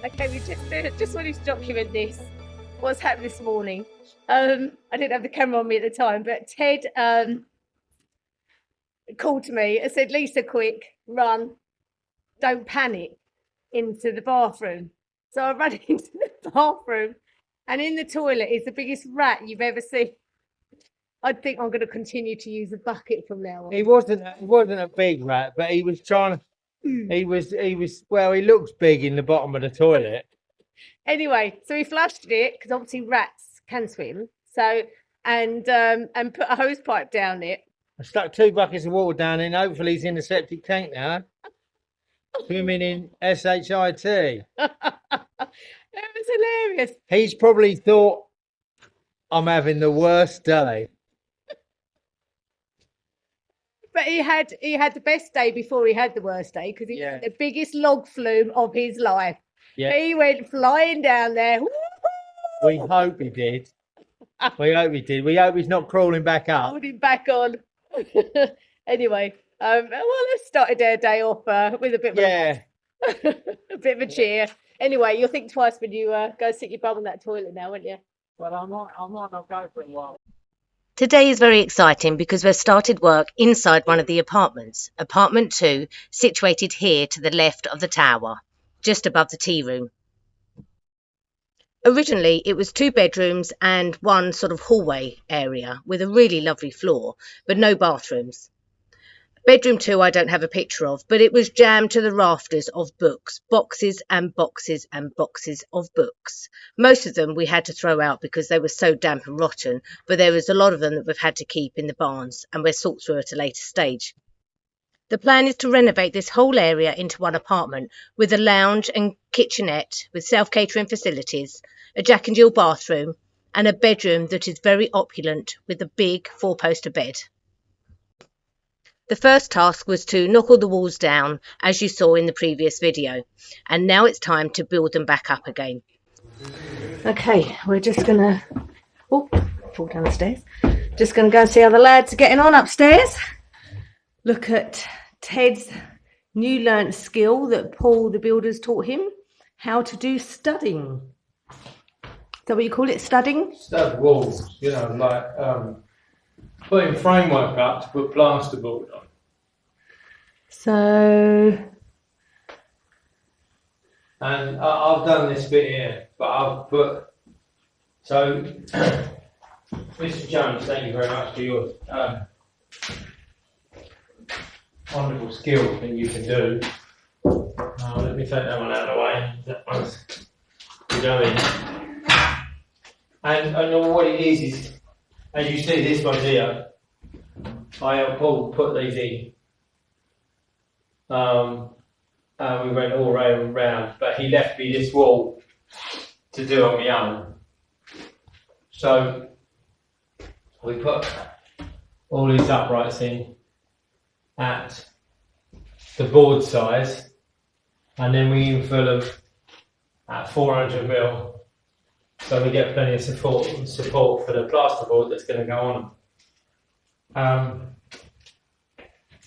Okay, we just wanted to document this. What's happened this morning? I didn't have the camera on me at the time, but Ted called to me and said, "Lisa, quick, run, don't panic," into the bathroom. So I ran into the bathroom, and in the toilet is the biggest rat you've ever seen. I think I'm going to continue to use a bucket from now on. He wasn't a big rat, but he was trying. Well, he looks big in the bottom of the toilet. Anyway, so he flushed it because obviously rats can swim. So and put a hose pipe down it. I stuck 2 buckets of water down in. Hopefully, he's in the septic tank now. Swimming in SHIT. It was hilarious. He's probably thought I'm having the worst day. But he had the best day before he had the worst day because he had the biggest log flume of his life. Yeah. He went flying down there. We hope he did. We hope he did. We hope he's not crawling back up. Hold him back on. Anyway, well, let's start their day off with a bit of a bit of a cheer. Anyway, you'll think twice when you go stick your bum in that toilet now, won't you? Well, I might not go for a while. Today is very exciting because we've started work inside one of the apartments, apartment 2, situated here to the left of the tower, just above the tea room. Originally, it was 2 bedrooms and one sort of hallway area with a really lovely floor, but no bathrooms. Bedroom 2 I don't have a picture of, but it was jammed to the rafters of books, boxes and boxes and boxes of books. Most of them we had to throw out because they were so damp and rotten, but there was a lot of them that we've had to keep in the barns and we'll sort through at a later stage. The plan is to renovate this whole area into one apartment with a lounge and kitchenette with self-catering facilities, a Jack and Jill bathroom and a bedroom that is very opulent with a big 4-poster bed. The first task was to knock all the walls down, as you saw in the previous video, and now it's time to build them back up again. Okay, we're just gonna fall down the stairs. Just gonna go and see how the lads are getting on upstairs. Look at Ted's new learnt skill that Paul the builders taught him, how to do studding. Is that what you call it, studding? Stud walls, like putting framework up to put plasterboard on. So, and I've done this bit here, but I've put, so, Mr. Jones, thank you very much for your wonderful skill that you can do. Let me take that one out of the way. That one's going. And what it is, as you see this one here, I helped Paul put these in. And we went all round, but he left me this wall to do on my own. So we put all these uprights in at the board size, and then we infill them at 400 mil, so we get plenty of support for the plasterboard that's going to go on.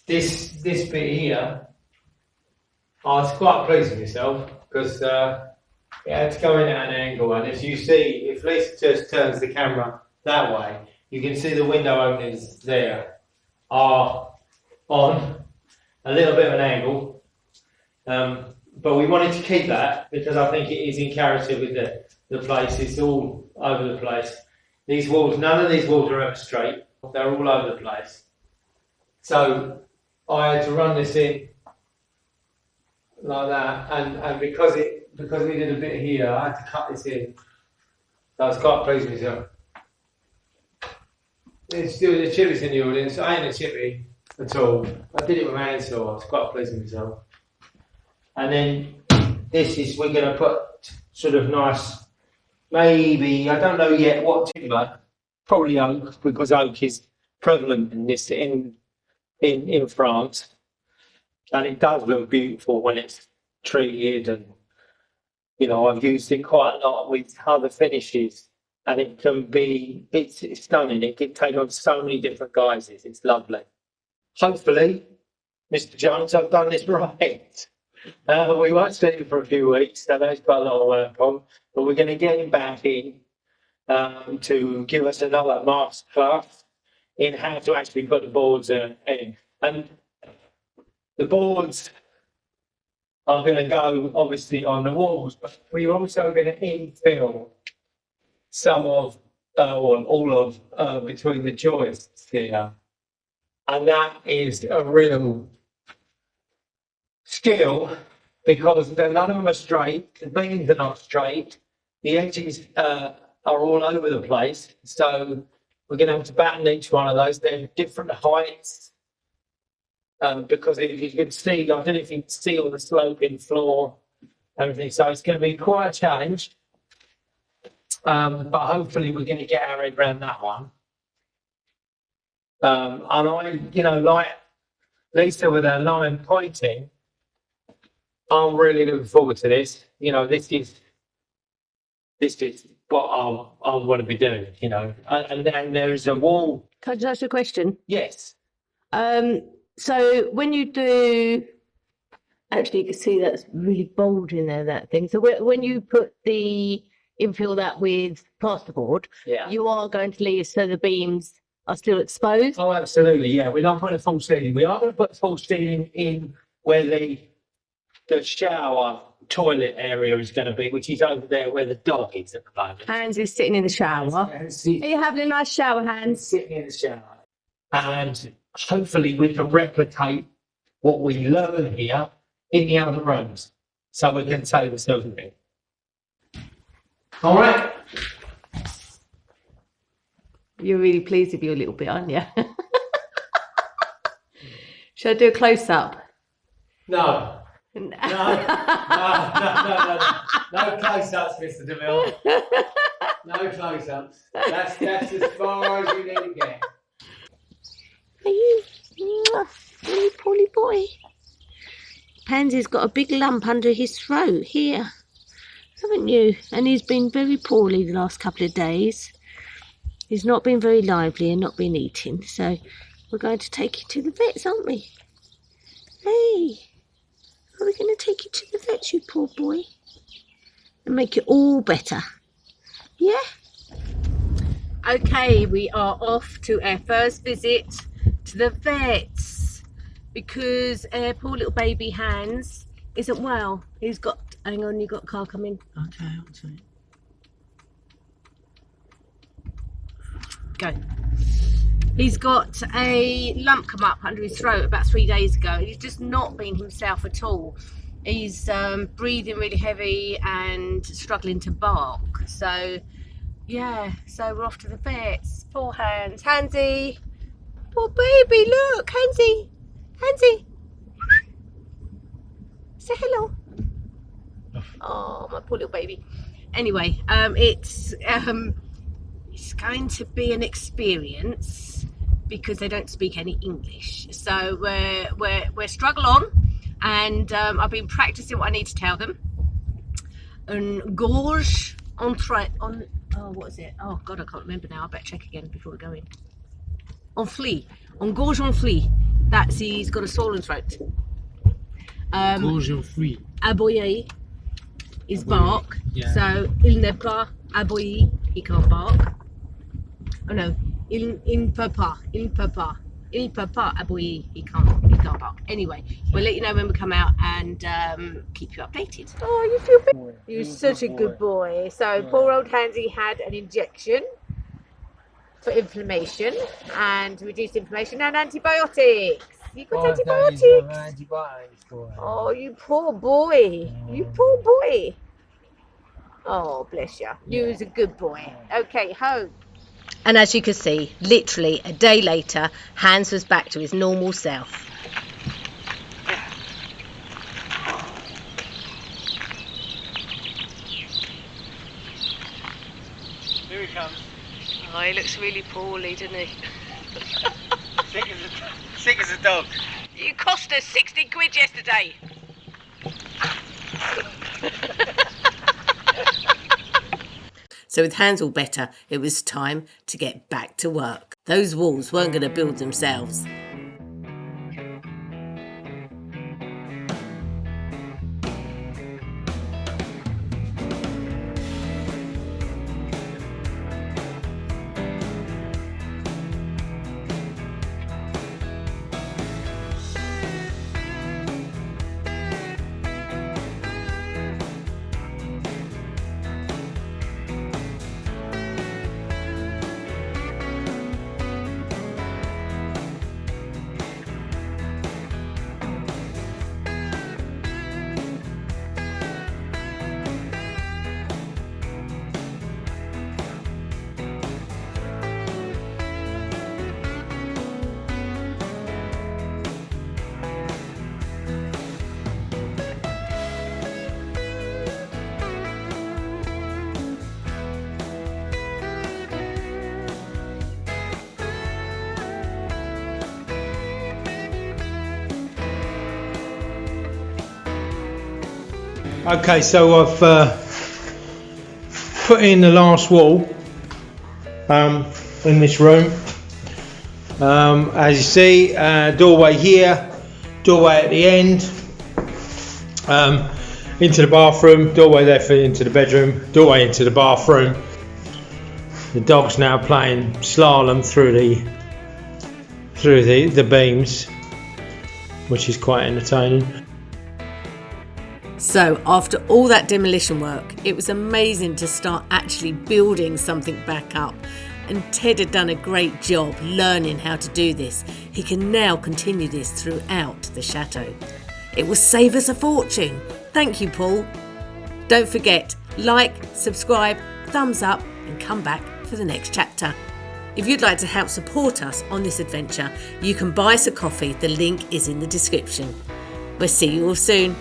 This bit here, I was quite pleased with myself because it had to go in at an angle, and as you see, if Lisa just turns the camera that way, you can see the window openings there are on a little bit of an angle, but we wanted to keep that because I think it is in character with the place. It's all over the place. These walls, none of these walls are ever straight. They're all over the place. So I had to run this in like that, and because we did a bit here, I had to cut this in. So I was quite pleased with myself. There's still the chippies in the audience. I ain't a chippy at all. I did it with my hands, so I was quite pleased with myself. And then this is, we're going to put sort of nice, maybe, I don't know yet what timber, probably oak, because oak is prevalent in this in France. And it does look beautiful when it's treated, and I've used it quite a lot with other finishes, and it can be, it's stunning. It can take on so many different guises. It's lovely. Hopefully, Mr. Jones, I've done this right. We won't see him for a few weeks, so that's got a lot of work on. But we're going to get him back in to give us another masterclass in how to actually put the boards in. And the boards are going to go obviously on the walls, but we're also going to infill some of, or all of, between the joists here. And that is a real skill because none of them are straight, the beams are not straight, the edges are all over the place. So we're going to have to batten each one of those. They're different heights. Because if you can see, I don't know if you can see all the sloping floor, everything. So it's going to be quite a challenge. But hopefully we're going to get our head around that one. And I, like Lisa with her line pointing, I'm really looking forward to this. This is what I want to be doing, And then there's a wall. Can I just ask you a question? Yes. So when you do, actually, you can see that's really bold in there, that thing. So when you put the infill that with plasterboard, Yeah. you are going to leave so the beams are still exposed. Oh, absolutely. Yeah, we're not putting a full ceiling. We are going to put full ceiling in where the shower toilet area is going to be, which is over there where the dog is at the moment. Hans is sitting in the shower. Are you having a nice shower, Hans? Sitting in the shower. And hopefully we can replicate what we learn here in the other rooms. So we can save ourselves a bit. All right. You're really pleased with you a little bit, aren't you? Should I do a close-up? No. No close-ups, Mr. DeMille. No close-ups. That's as far as you need to get. Are you really poorly boy? Pansy's got a big lump under his throat here, haven't you? And he's been very poorly the last couple of days. He's not been very lively and not been eating, so we're going to take you to the vets, aren't we? Hey, are we going to take you to the vets, you poor boy? And make it all better? Yeah? Okay, we are off to our first visit to the vets because our poor little baby Hans isn't well. He's got, hang on, you got a car coming. Okay, I'll see. Go. He's got a lump come up under his throat about 3 days ago. He's just not been himself at all. He's breathing really heavy and struggling to bark. So, yeah, so we're off to the vets. Poor Hans. Hansy. Poor baby, look. Hansy. Hansy. Say hello. Oh, my poor little baby. Anyway, it's going to be an experience because they don't speak any English. So we're struggle on, and I've been practicing what I need to tell them. And gorge on what is it? Oh God, I can't remember now. I better check again before we go in. On flea, on gorge on flea. That's he's got a swollen throat. Gorge on flea. Aboyer is bark. Yeah. So il n'est pas aboyer. He can't bark. Oh no, il ne peut pas aboyer. He can't bark. Anyway, we'll let you know when we come out and keep you updated. Oh, you feel better? You're such a good boy. So poor old Hansy had an injection for inflammation and reduced inflammation and antibiotics. You got antibiotics. Oh, you poor boy. You poor boy. Oh, bless you. You was a good boy. Okay, home. And as you can see, literally a day later, Hans was back to his normal self. Here he comes. Oh, he looks really poorly, doesn't he? Sick as a dog. You cost us 60 quid yesterday. So with Hans all better, it was time to get back to work. Those walls weren't going to build themselves. Okay, so I've put in the last wall in this room. As you see, doorway here, doorway at the end, into the bathroom, doorway there for into the bedroom, doorway into the bathroom. The dog's now playing slalom through the beams, which is quite entertaining. So after all that demolition work, it was amazing to start actually building something back up. And Ted had done a great job learning how to do this. He can now continue this throughout the chateau. It will save us a fortune. Thank you, Paul. Don't forget, like, subscribe, thumbs up, and come back for the next chapter. If you'd like to help support us on this adventure, you can buy us a coffee. The link is in the description. We'll see you all soon.